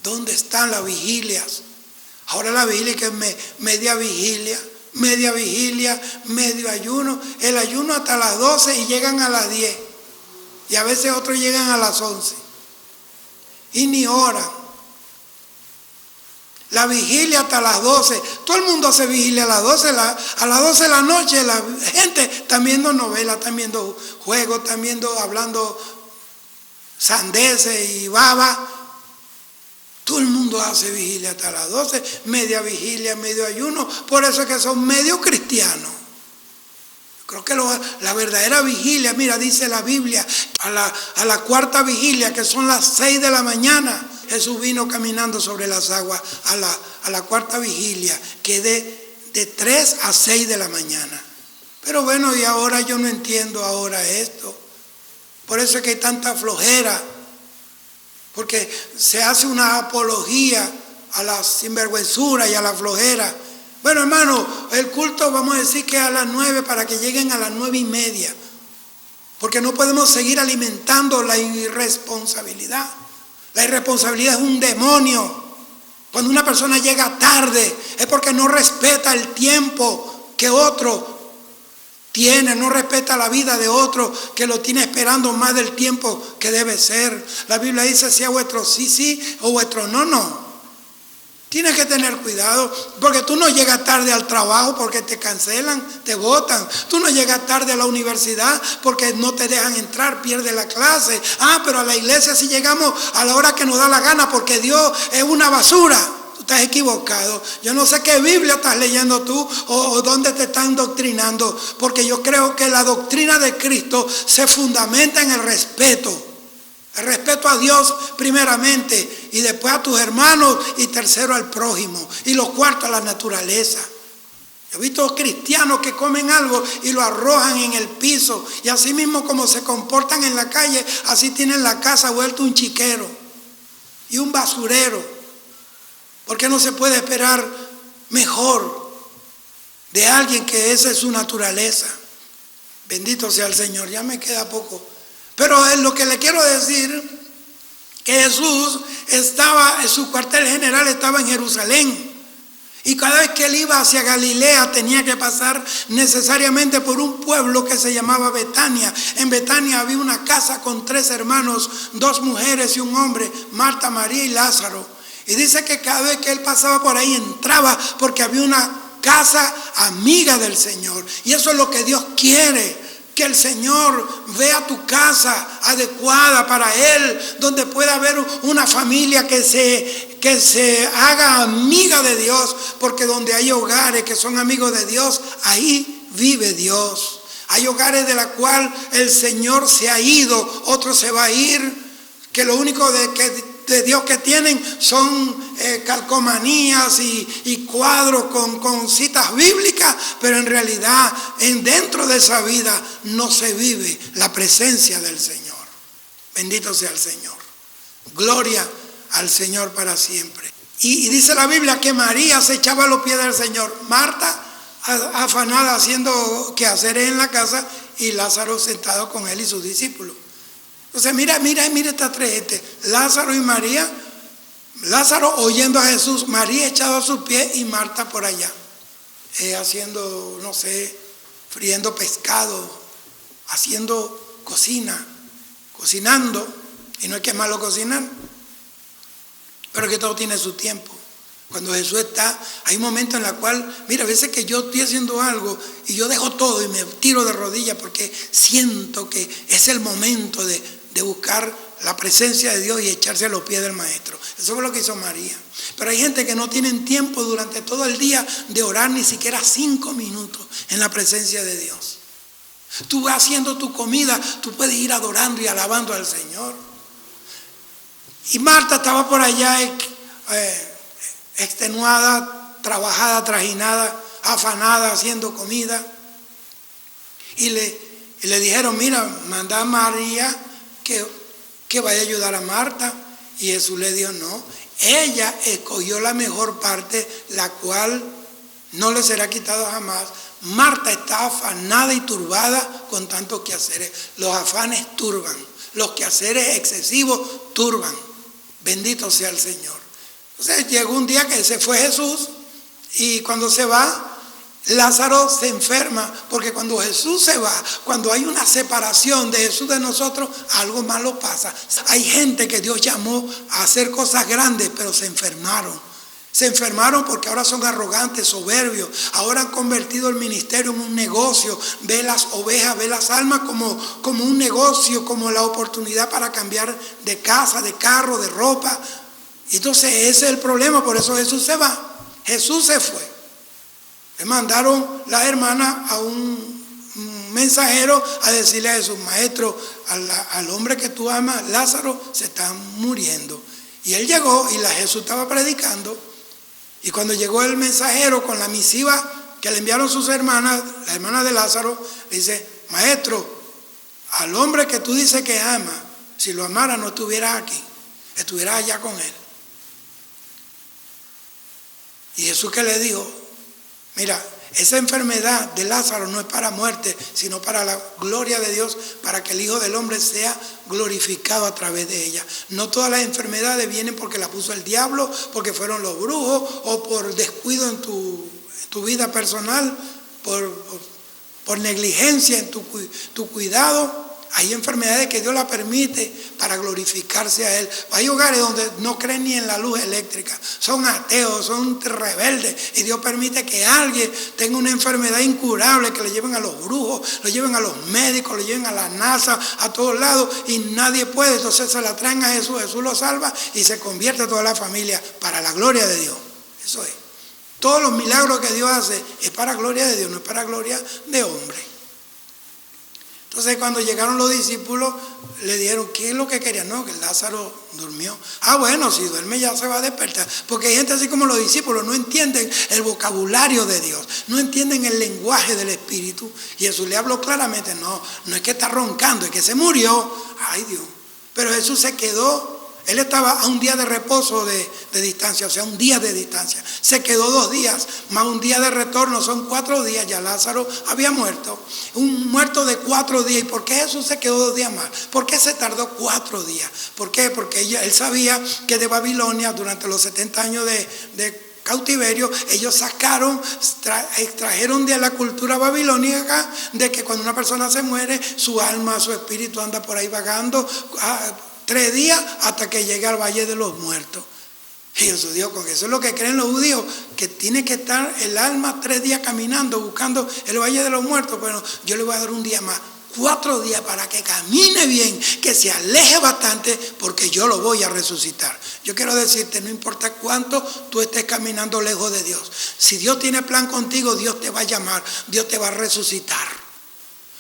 ¿Dónde están las vigilias? Ahora la vigilia que es media vigilia, medio ayuno. El ayuno hasta las 12 y llegan a las 10. Y a veces otros llegan a las 11. Y ni oran. La vigilia hasta las 12. Todo el mundo hace vigilia a las 12. A las 12 de la noche la gente está viendo novelas, están viendo juegos, están viendo, hablando sandeces y baba. Todo el mundo hace vigilia hasta las 12, media vigilia, medio ayuno. Por eso es que son medio cristianos. Creo que la verdadera vigilia, mira, dice la Biblia, a la cuarta vigilia, que son las 6 de la mañana, Jesús vino caminando sobre las aguas a la cuarta vigilia, que de 3 a 6 de la mañana. Pero bueno, y ahora yo no entiendo ahora esto. Por eso es que hay tanta flojera. Porque se hace una apología a la sinvergüenzura y a la flojera. Bueno, hermano, el culto vamos a decir que a las 9 para que lleguen a las 9:30. Porque no podemos seguir alimentando la irresponsabilidad. La irresponsabilidad es un demonio. Cuando una persona llega tarde es porque no respeta el tiempo que otro tiene, no respeta la vida de otro que lo tiene esperando más del tiempo que debe ser. La Biblia dice, sea vuestro sí, sí, o vuestro no, no. Tienes que tener cuidado, porque tú no llegas tarde al trabajo porque te cancelan, te botan. Tú no llegas tarde a la universidad porque no te dejan entrar, pierdes la clase. Pero a la iglesia sí llegamos a la hora que nos da la gana porque Dios es una basura. Estás equivocado. Yo no sé qué Biblia estás leyendo tú o dónde te están doctrinando, porque yo creo que la doctrina de Cristo se fundamenta en el respeto a Dios primeramente, y después a tus hermanos, y tercero al prójimo, y lo cuarto a la naturaleza. He visto cristianos que comen algo y lo arrojan en el piso, y así mismo como se comportan en la calle, así tienen la casa vuelta un chiquero y un basurero. ¿Por qué no se puede esperar mejor de alguien que esa es su naturaleza? Bendito sea el Señor, ya me queda poco. Pero es lo que le quiero decir, que Jesús su cuartel general estaba en Jerusalén. Y cada vez que él iba hacia Galilea tenía que pasar necesariamente por un pueblo que se llamaba Betania. En Betania había una casa con 3 hermanos, 2 mujeres y un hombre, Marta, María y Lázaro. Y dice que cada vez que él pasaba por ahí entraba porque había una casa amiga del Señor. Y eso es lo que Dios quiere, que el Señor vea tu casa adecuada para Él, donde pueda haber una familia que se haga amiga de Dios, porque donde hay hogares que son amigos de Dios, ahí vive Dios. Hay hogares de los cuales el Señor se ha ido, otro se va a ir, que lo único de Dios que tienen son calcomanías y cuadros con citas bíblicas, pero en realidad dentro de esa vida no se vive la presencia del Señor. Bendito sea el Señor. Gloria al Señor para siempre. Y dice la Biblia que María se echaba a los pies del Señor. Marta afanada haciendo quehaceres en la casa, y Lázaro sentado con él y sus discípulos. Entonces mira estas 3 gente, Lázaro y María. Lázaro oyendo a Jesús, María echado a sus pies y Marta por allá, haciendo, no sé, friendo pescado, haciendo cocinando. Y no es que es malo cocinar, pero que todo tiene su tiempo. Cuando Jesús está, hay momentos en los cuales, mira, a veces que yo estoy haciendo algo y yo dejo todo y me tiro de rodillas porque siento que es el momento de buscar la presencia de Dios y echarse a los pies del Maestro. Eso fue lo que hizo María. Pero hay gente que no tienen tiempo durante todo el día de orar ni siquiera 5 minutos en la presencia de Dios. Tú vas haciendo tu comida, tú puedes ir adorando y alabando al Señor. Y Marta estaba por allá extenuada, trabajada, trajinada, afanada, haciendo comida. Y Y le dijeron, mira, manda a María que vaya a ayudar a Marta. Y Jesús le dijo, no, ella escogió la mejor parte, la cual no le será quitado jamás. Marta está afanada y turbada con tantos quehaceres. Los afanes turban, los quehaceres excesivos turban. Bendito sea el Señor. Entonces llegó un día que se fue Jesús y cuando se va, Lázaro se enferma, porque cuando Jesús se va, cuando hay una separación de Jesús de nosotros, algo malo pasa. Hay gente que Dios llamó a hacer cosas grandes, pero se enfermaron. Se enfermaron porque ahora son arrogantes, soberbios. Ahora han convertido el ministerio en un negocio. Ve las ovejas, ve las almas como un negocio, como la oportunidad para cambiar de casa, de carro, de ropa. Entonces ese es el problema, por eso Jesús se va. Jesús se fue. Le mandaron las hermanas a un mensajero a decirle a Jesús, maestro, al hombre que tú amas, Lázaro, se está muriendo. Y él llegó y Jesús estaba predicando. Y cuando llegó el mensajero con la misiva que le enviaron sus hermanas, la hermana de Lázaro, le dice, maestro, al hombre que tú dices que ama, si lo amara no estuvieras aquí, estuvieras allá con él. Y Jesús que le dijo, mira, esa enfermedad de Lázaro no es para muerte, sino para la gloria de Dios, para que el Hijo del Hombre sea glorificado a través de ella. No todas las enfermedades vienen porque las puso el diablo, porque fueron los brujos, o por descuido en tu vida personal, por negligencia en tu cuidado. Hay enfermedades que Dios las permite para glorificarse a Él. Hay hogares donde no creen ni en la luz eléctrica. Son ateos, son rebeldes. Y Dios permite que alguien tenga una enfermedad incurable, que le lleven a los brujos, lo lleven a los médicos, lo lleven a la NASA, a todos lados. Y nadie puede. Entonces se la traen a Jesús. Jesús lo salva y se convierte toda la familia para la gloria de Dios. Eso es. Todos los milagros que Dios hace es para gloria de Dios, no es para gloria de hombre. Entonces cuando llegaron los discípulos le dijeron, ¿qué es lo que querían? No, que Lázaro durmió. Ah, bueno, si duerme ya se va a despertar. Porque hay gente así como los discípulos, no entienden el vocabulario de Dios, no entienden el lenguaje del Espíritu. Y Jesús le habló claramente, no es que está roncando, es que se murió. Ay Dios. Pero Jesús se quedó. Él estaba a un día de reposo de distancia, o sea, un día de distancia. Se quedó 2 días, más un día de retorno, son 4 días. Ya Lázaro había muerto, un muerto de 4 días. ¿Y por qué Jesús se quedó 2 días más? ¿Por qué se tardó 4 días? ¿Por qué? Porque él sabía que de Babilonia, durante los 70 años de cautiverio, ellos extrajeron de la cultura babilónica de que cuando una persona se muere, su alma, su espíritu anda por ahí vagando 3 días hasta que llegue al Valle de los Muertos. Y Jesús dijo, porque eso es lo que creen los judíos, que tiene que estar el alma 3 días caminando, buscando el Valle de los Muertos. Pero yo le voy a dar un día más, 4 días, para que camine bien, que se aleje bastante, porque yo lo voy a resucitar. Yo quiero decirte, no importa cuánto tú estés caminando lejos de Dios, si Dios tiene plan contigo, Dios te va a llamar, Dios te va a resucitar.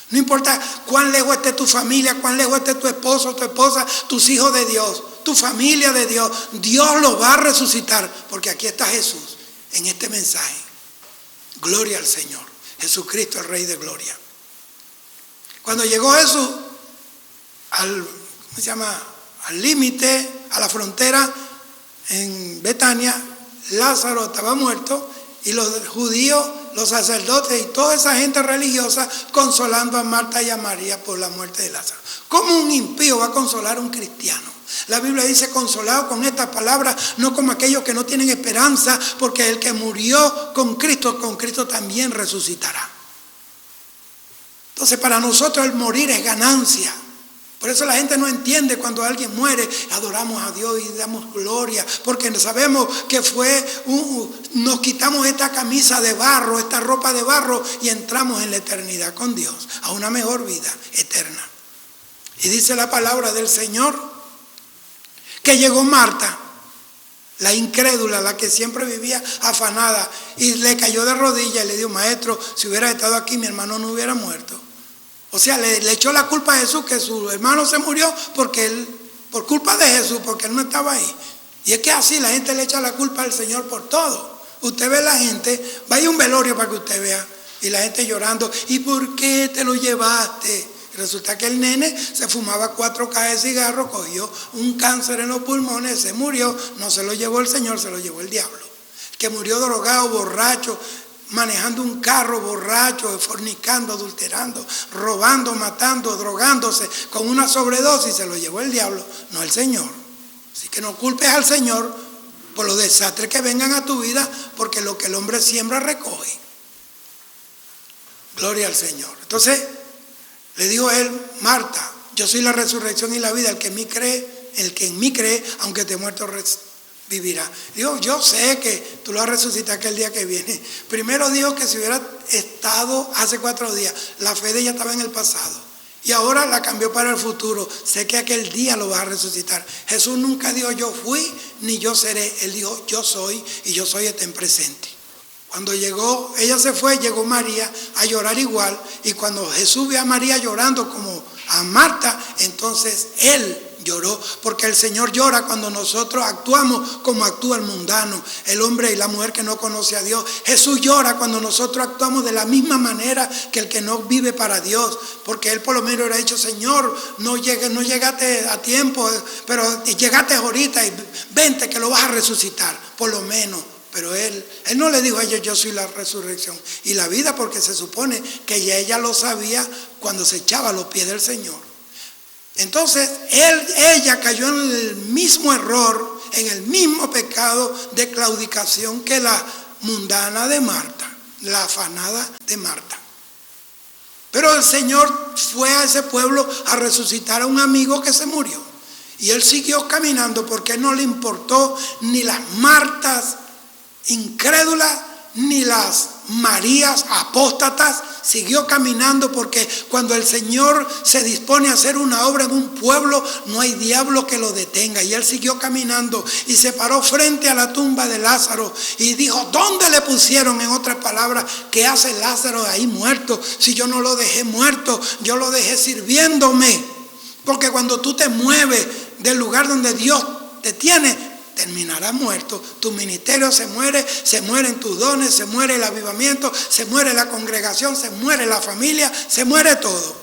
No importa cuán lejos esté tu familia, cuán lejos esté tu esposo, tu esposa, tus hijos de Dios, tu familia de Dios, Dios los va a resucitar, porque aquí está Jesús en este mensaje. Gloria al Señor, Jesucristo, el Rey de Gloria. Cuando llegó Jesús al límite, a la frontera en Betania, Lázaro estaba muerto y los judíos, los sacerdotes y toda esa gente religiosa consolando a Marta y a María por la muerte de Lázaro. ¿Cómo un impío va a consolar a un cristiano? La Biblia dice consolado con estas palabras, no como aquellos que no tienen esperanza, porque el que murió con Cristo también resucitará. Entonces para nosotros el morir es ganancia. Por eso la gente no entiende cuando alguien muere, adoramos a Dios y damos gloria, porque sabemos que nos quitamos esta camisa de barro, esta ropa de barro y entramos en la eternidad con Dios, a una mejor vida eterna. Y dice la palabra del Señor que llegó Marta, la incrédula, la que siempre vivía afanada, y le cayó de rodillas y le dijo, maestro, si hubiera estado aquí mi hermano no hubiera muerto. O sea, le echó la culpa a Jesús, que su hermano se murió por culpa de Jesús, porque él no estaba ahí. Y es que así la gente le echa la culpa al Señor por todo. Usted ve la gente, vaya a un velorio para que usted vea, y la gente llorando, ¿y por qué te lo llevaste? Y resulta que el nene se fumaba 4 cajas de cigarro, cogió un cáncer en los pulmones, se murió, no se lo llevó el Señor, se lo llevó el diablo. Que murió drogado, borracho, manejando un carro borracho, fornicando, adulterando, robando, matando, drogándose con una sobredosis, se lo llevó el diablo, no el Señor. Así que no culpes al Señor por los desastres que vengan a tu vida, porque lo que el hombre siembra recoge. Gloria al Señor. Entonces le dijo él: Marta, yo soy la resurrección y la vida, el que en mí cree, aunque te muerto vivirá. Dijo: yo sé que tú lo vas a resucitar aquel día que viene. Primero dijo que si hubiera estado hace 4 días, la fe de ella estaba en el pasado, y ahora la cambió para el futuro. Sé que aquel día lo vas a resucitar. Jesús nunca dijo yo fui ni yo seré. Él dijo yo soy, y yo soy está en presente. Cuando llegó, ella se fue, llegó María a llorar igual, y cuando Jesús vio a María llorando como a Marta, entonces él lloró, porque el Señor llora cuando nosotros actuamos como actúa el mundano, el hombre y la mujer que no conoce a Dios. Jesús llora cuando nosotros actuamos de la misma manera que el que no vive para Dios, porque él por lo menos le ha dicho: Señor, no llegaste a tiempo, pero llegaste ahorita, y vente que lo vas a resucitar, por lo menos. Pero él no le dijo a ella: yo soy la resurrección y la vida, porque se supone que ella lo sabía cuando se echaba a los pies del Señor. Entonces ella cayó en el mismo error, en el mismo pecado de claudicación que la mundana de Marta, la afanada de Marta. Pero el Señor fue a ese pueblo a resucitar a un amigo que se murió, y él siguió caminando, porque no le importó ni las Martas incrédulas ni las Marías apóstatas. Siguió caminando, porque cuando el Señor se dispone a hacer una obra en un pueblo, no hay diablo que lo detenga. Y él siguió caminando y se paró frente a la tumba de Lázaro y dijo: ¿dónde le pusieron? En otras palabras, ¿qué hace Lázaro ahí muerto? Si yo no lo dejé muerto, yo lo dejé sirviéndome. Porque cuando tú te mueves del lugar donde Dios te tiene, terminarás muerto. Tu ministerio se mueren tus dones, se muere el avivamiento, se muere la congregación, se muere la familia, se muere todo.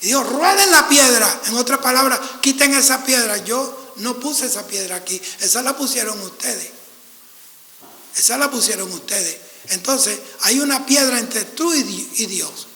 Y Dios: rueden la piedra. En otras palabras, quiten esa piedra. Yo no puse esa piedra aquí, esa la pusieron ustedes. Esa la pusieron ustedes. Entonces hay una piedra entre tú y Dios.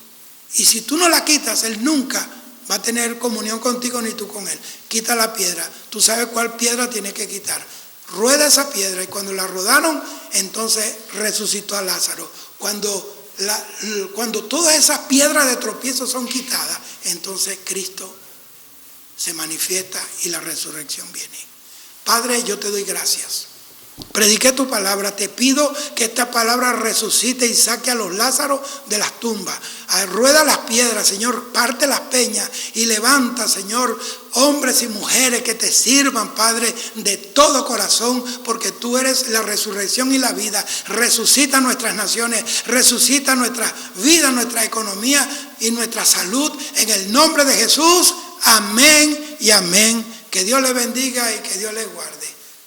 Y si tú no la quitas, Él nunca va a tener comunión contigo ni tú con Él. Quita la piedra. Tú sabes cuál piedra tienes que quitar. Rueda esa piedra. Y cuando la rodaron, entonces resucitó a Lázaro. Cuando todas esas piedras de tropiezo son quitadas, entonces Cristo se manifiesta y la resurrección viene. Padre, yo te doy gracias. Prediqué tu palabra. Te pido que esta palabra resucite y saque a los Lázaros de las tumbas. Rueda las piedras, Señor, parte las peñas y levanta, Señor, hombres y mujeres que te sirvan, Padre, de todo corazón, porque tú eres la resurrección y la vida. Resucita nuestras naciones, resucita nuestra vida, nuestra economía y nuestra salud. En el nombre de Jesús, amén y amén. Que Dios les bendiga y que Dios les guarde.